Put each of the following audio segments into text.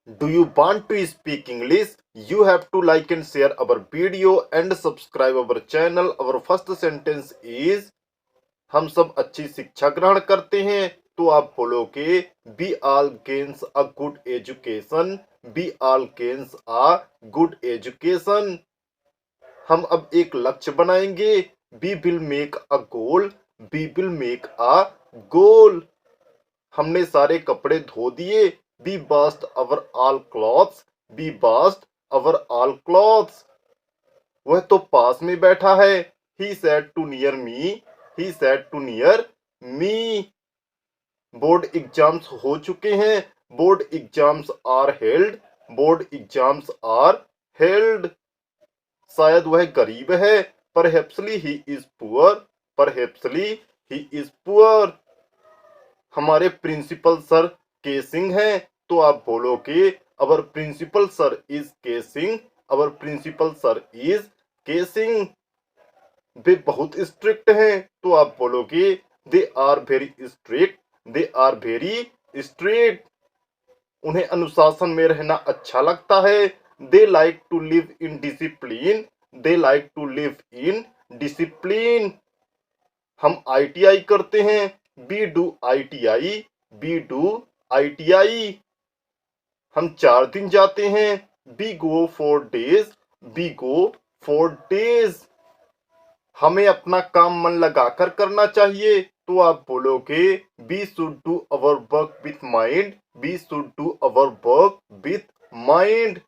Do you want to speak English? You have to like and share our video and subscribe our channel. Our first sentence is हम सब अच्छी शिक्षा ग्रहण करते हैं। तो आप बोलोगे we all gains a good education. We all gains a good education. हम अब एक लक्ष्य बनाएंगे। We will make a goal. We will make a goal. हमने सारे कपड़े धो दिए। We washed our all clothes. We washed our all clothes. वह तो पास में बैठा है। He sat too near me. He sat too near me. Board exams हो चुके हैं। Board exams are held. Board exams are held. शायद वह गरीब है। Perhapsly he is poor. Perhapsly he is poor. हमारे प्रिंसिपल सर के सिंह हैं। तो आप बोलोगे अवर principal sir is K Singh. Our principal sir is K Singh. वे बहुत स्ट्रिक्ट हैं। तो आप बोलोगे they are very strict. They are very strict. उन्हें अनुशासन में रहना अच्छा लगता है। They like to live in discipline. They like to live in discipline. हम आईटीआई करते हैं। We do ITI. We do ITI. हम 4 दिन जाते हैं। We go 4 days। We go 4 days। हमें अपना काम मन लगाकर करना चाहिए। तो आप बोलोगे we should do our work with mind. We should do our work with mind.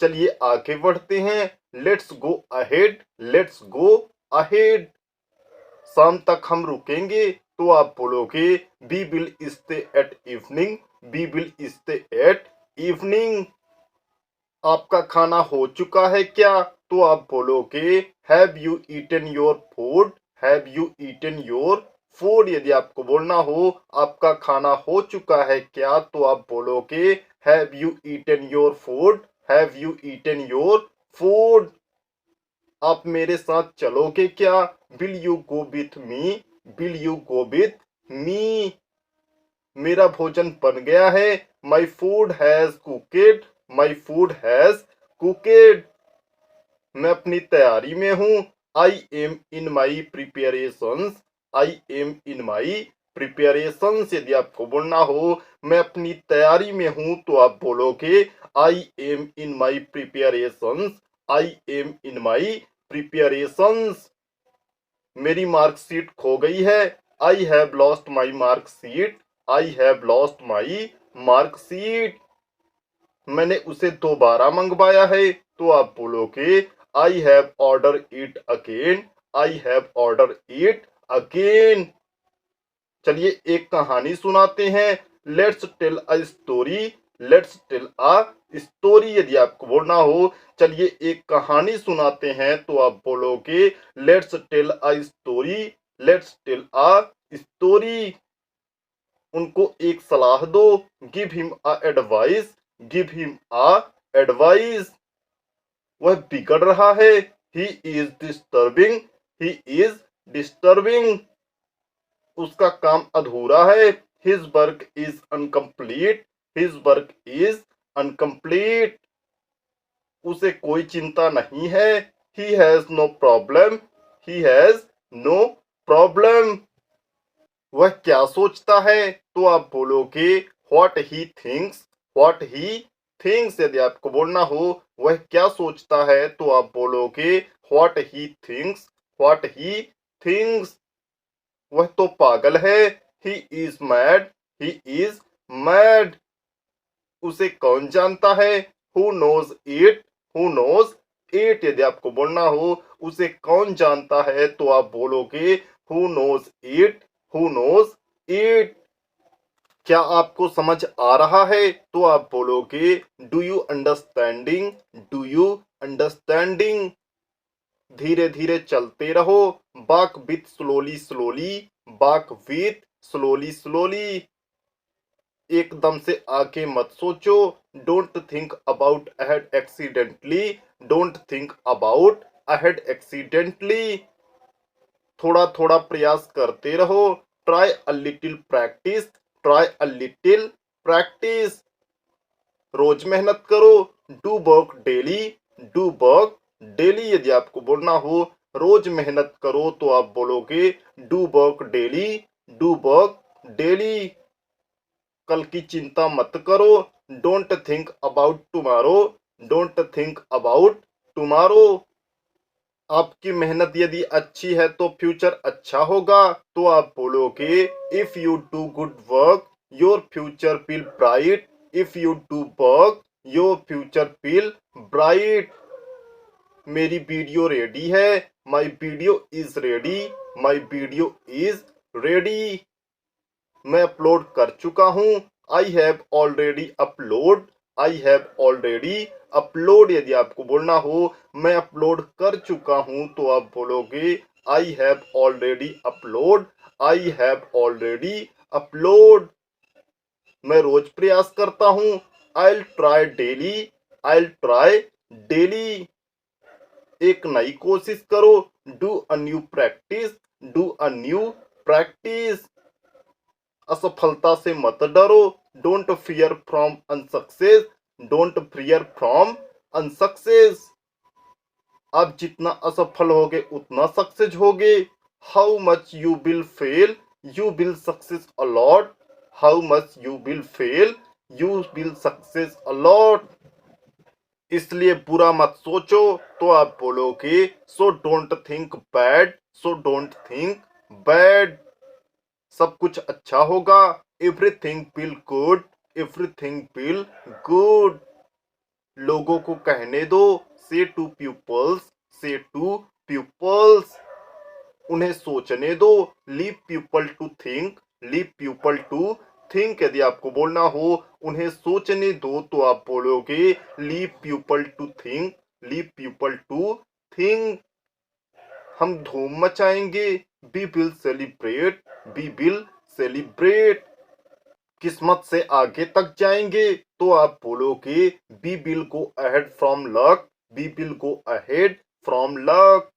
चलिए आगे बढ़ते हैं। Let's go ahead. Let's go ahead. शाम तक हम रुकेंगे। तो आप बोलोगे we will stay at evening. We will stay at evening. आपका खाना हो चुका है क्या? तो आप बोलोगे have you eaten your food. Have you eaten your food. यदि आपको बोलना हो आपका खाना हो चुका है क्या, तो आप बोलोगे have you eaten your food. Have you eaten your food. आप मेरे साथ चलोगे क्या? Will you go with me. Will you go with me. मेरा भोजन बन गया है। My food has cooked. My food has cooked. मैं अपनी तैयारी में हूँ। I am in my preparations. I am in my preparations. यदि आपको बोलना हो मैं अपनी तैयारी में हूँ, तो आप बोलोगे आई am in my preparations. I am in my प्रिपेरेशंस। मेरी मार्कशीट खो गई है। I have lost my marksheet. I have lost my marksheet. मैंने उसे दोबारा मंगवाया है। तो आप बोलोगे I have order it again. I have order it again. चलिए एक कहानी सुनाते हैं। Let's tell a story. Let's tell a story. यदि आपको बोलना हो चलिए एक कहानी सुनाते हैं, तो आप बोलोगे let's tell a story. Let's tell a story. उनको एक सलाह दो। Give him a advice. Give him a advice. वह बिगड़ रहा है। He is disturbing. He is disturbing. उसका काम अधूरा है। His work is incomplete. His work is incomplete. उसे कोई चिंता नहीं है। He has no problem. He has no problem. वह क्या सोचता है? तो आप बोलोगे what he thinks. What he thinks. यदि आपको बोलना हो वह क्या सोचता है, तो आप बोलोगे what he thinks. What he thinks. वह तो पागल है। He is mad. He is mad. उसे कौन जानता है? Who knows it. Who knows it. यदि आपको बोलना हो उसे कौन जानता है, तो आप बोलोगे who knows it. Who knows it. क्या आपको समझ आ रहा है? तो आप बोलोगे do you understanding. Do you understanding. धीरे धीरे चलते रहो। Walk with slowly slowly. Walk with slowly slowly. एकदम से आगे मत सोचो। Don't think about ahead accidentally. Don't think about ahead accidentally. थोड़ा थोड़ा प्रयास करते रहो। Try a little practice. Try a little practice. रोज मेहनत करो। Do work daily, do work daily यदि आपको बोलना हो रोज मेहनत करो तो आप बोलोगे do work daily, do work daily. कल की चिंता मत करो, don't think about tomorrow, don't think about tomorrow. आपकी मेहनत यदि अच्छी है तो फ्यूचर अच्छा होगा तो आप बोलोगे if you do good work your future will bright, if you do work your future will bright. मेरी वीडियो रेडी है, my video is ready, my video is ready. मैं अपलोड कर चुका हूँ, आई have already upload, I have already upload. यदि आपको बोलना हो मैं अपलोड कर चुका हूँ तो आप बोलोगे I have already upload, I have already upload. मैं रोज प्रयास करता हूँ, I try daily, I try daily. एक नई कोशिश करो, do a new practice, do a new practice. असफलता से मत डरो, don't fear from unsuccess, don't fear from unsuccess. आप जितना असफल होगे उतना सक्सेस होगे। How much you will fail, you will success a lot, how much you will fail, you will success a lot. इसलिए बुरा मत सोचो तो आप बोलोगे so don't think bad, so don't think bad. सब कुछ अच्छा होगा, everything will good, everything will good. लोगों को कहने दो, say to peoples, say to peoples. उन्हें सोचने दो, leave people to think, leave people to think. यदि आपको बोलना हो उन्हें सोचने दो तो आप बोलोगे leave people to think, leave people to think. हम धूम मचाएंगे, we will celebrate, we will celebrate. किस्मत से आगे तक जाएंगे तो आप बोलोगे we will go ahead from luck, we will go ahead from luck.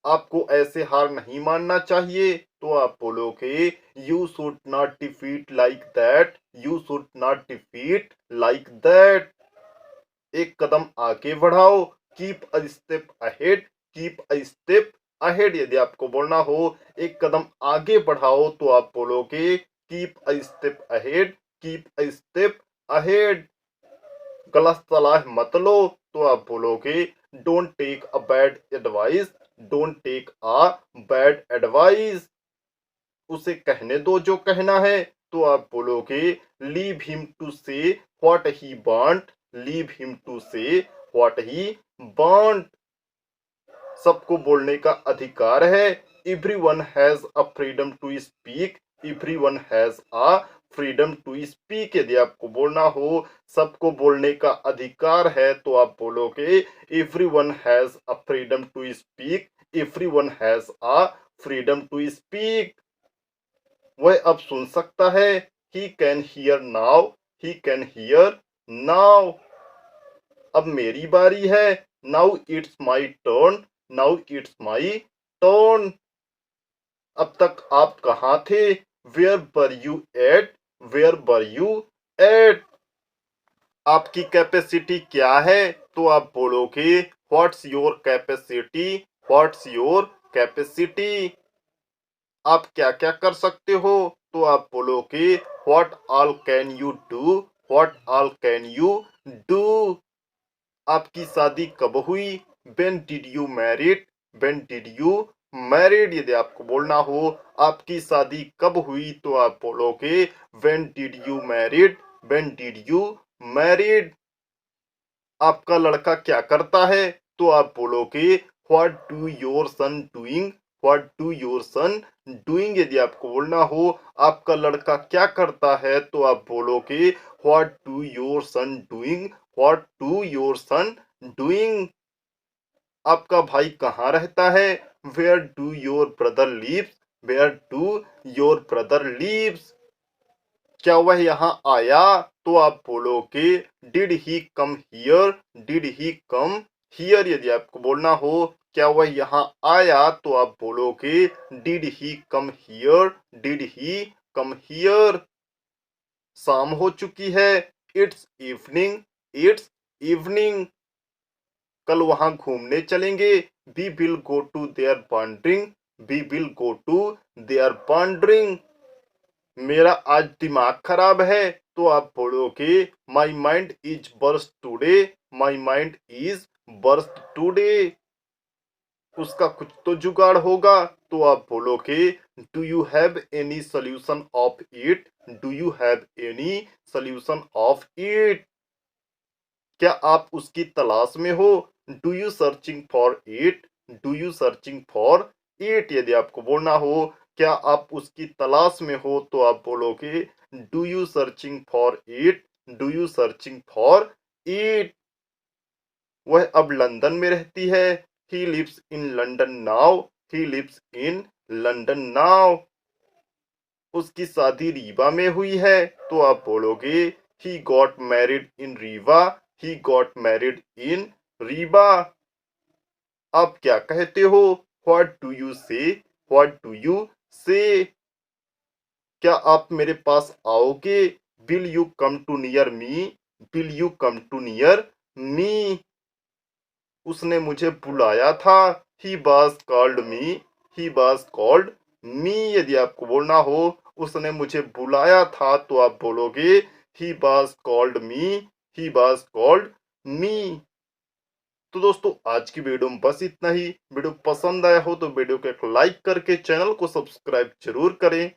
आपको ऐसे हार नहीं मानना चाहिए तो आप बोलोगे you should not defeat like that, you should not defeat like that. एक कदम आगे बढ़ाओ, keep a step ahead, keep a step ahead. यदि आपको बोलना हो एक कदम आगे बढ़ाओ तो आप बोलोगे keep a step ahead, keep a step ahead. गलत सलाह मत लो तो आप बोलोगे don't take a bad advice, don't take a bad advice. उसे कहने दो जो कहना है तो आप बोलोगे leave him to say what he want, leave him to say what he want. सबको बोलने का अधिकार है, everyone has a freedom to speak, everyone has a freedom to speak. यदि आपको बोलना हो सबको बोलने का अधिकार है तो आप बोलोगे everyone has a freedom to speak, everyone has a freedom to speak. वह अब सुन सकता है, he can hear now, he can hear now. अब मेरी बारी है, now it's my turn, now it's my turn. अब तक आप कहाँ थे, where were you at, where were you at. आपकी कैपेसिटी क्या है तो आप बोलोगे what's your capacity, what's your capacity. आप क्या क्या कर सकते हो तो आप बोलोगे what all can you do, what all can you do. आपकी शादी कब हुई, when did you married, when did you married. यदि आपको बोलना हो आपकी शादी कब हुई तो आप बोलोगे when did you married, when did you married. आपका लड़का क्या करता है तो आप बोलोगे what do your son doing, what do your son doing. यदि आपको बोलना हो आपका लड़का क्या करता है तो आप बोलोगे what do your son doing, what do your son doing. आपका भाई कहाँ रहता है, where do your brother lives, where do your brother lives. क्या वह यहाँ आया तो आप बोलोगे did he come here, did he come here. यदि आपको बोलना हो क्या वह यहाँ आया तो आप बोलोगे did he come here, did he come here. शाम हो चुकी है, इट्स इवनिंग, इट्स इवनिंग। कल वहां घूमने चलेंगे, we will go to there wandering, we will go to there wandering. मेरा आज दिमाग खराब है, तो आप बोलोगे my mind is burst today, my mind is burst today. उसका कुछ तो जुगाड़ होगा, तो आप बोलोगे do you have any solution of it, do you have any solution of it. क्या आप उसकी तलाश में हो, do you searching for it, do you searching for it. यदि आपको बोलना हो क्या आप उसकी तलाश में हो, तो आप बोलोगे do you searching for it, do you searching for it. वह अब लंदन में रहती है, he lives in London now, he lives in London now. उसकी शादी रीवा में हुई है, तो आप बोलोगे he got married in Rewa, he got married in Rewa. आप क्या कहते हो, what do you say, what do you say. क्या आप मेरे पास आओगे, will you come to near me, will you come to near me. उसने मुझे बुलाया था, he was called me, he was called me. यदि आपको बोलना हो उसने मुझे बुलाया था, तो आप बोलोगे ही was called me, he was called मी। तो दोस्तों आज की वीडियो में बस इतना ही। वीडियो पसंद आया हो तो वीडियो को एक लाइक करके चैनल को सब्सक्राइब जरूर करें।